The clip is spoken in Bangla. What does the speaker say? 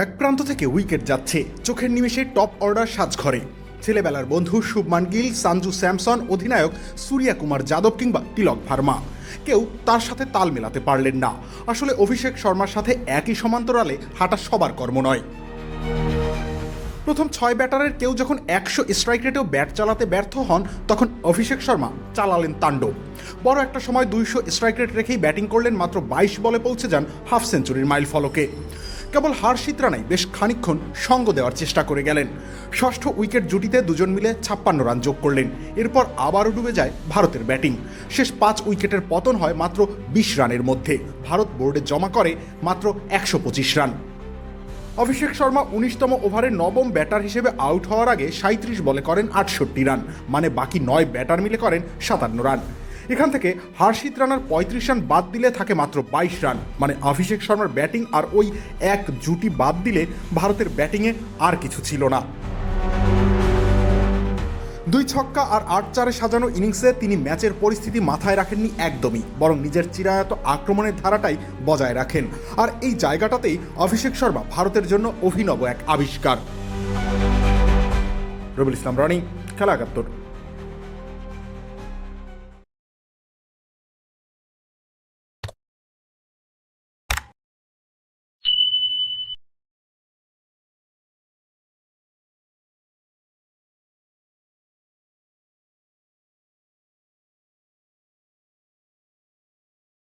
এক প্রান্ত থেকে উইকেট যাচ্ছে, চোখের নিমেষে টপ অর্ডার সাজঘরে। ছেলেবেলার বন্ধু শুভমান গিল, সঞ্জু স্যামসন, অধিনায়ক সূর্যা কুমার যাদব কিংবা তিলক ভার্মা, কেউ তার সাথে তাল মেলাতে পারলেন না। আসলে অভিষেক শর্মার সাথে একই সমান্তরালে হাঁটা সবার কর্ম নয়। প্রথম 6 ব্যাটারের কেউ যখন 100 স্ট্রাইক রেটেও ব্যাট চালাতে ব্যর্থ হন, তখন অভিষেক শর্মা চালালেন তাণ্ডব। বড় একটা সময় 200 স্ট্রাইক রেট রেখেই ব্যাটিং করলেন, মাত্র 22 বলে পৌঁছে যান হাফ সেঞ্চুরির মাইল ফলকে। কেবল হার্ষিত রানাই বেশ খানিকক্ষণ সঙ্গ দেওয়ার চেষ্টা করে গেলেন। ষষ্ঠ উইকেট জুটিতে দুজন মিলে 56 রান যোগ করলেন। এরপর আবারও ডুবে যায় ভারতের ব্যাটিং। শেষ 5 উইকেটের পতন হয় মাত্র 20 রানের মধ্যে। ভারত বোর্ডে জমা করে মাত্র 125 রান। অভিষেক শর্মা 19তম ওভারে নবম ব্যাটার হিসেবে আউট হওয়ার আগে 37 বলে করেন 68 রান, মানে বাকি 9 ব্যাটার মিলে করেন 57 রান। এখান থেকে হর্ষিত রানার 35 রান বাদ দিলে থাকে মাত্র 22 রান, মানে অভিষেক শর্মার ব্যাটিং আর ওই এক জুটি বাদ দিলে ভারতের ব্যাটিংয়ে আর কিছু ছিল না। 2 ছক্কা আর 8-4-এ সাজানো ইনিংসে তিনি ম্যাচের পরিস্থিতি মাথায় রাখেননি একদমই, বরং নিজের চিরায়ত আক্রমণের ধারাটাই বজায় রাখেন। আর এই জায়গাটাতেই অভিষেক শর্মা ভারতের জন্য অভিনব এক আবিষ্কার। রবিউল ইসলাম রনি, খেলা 71।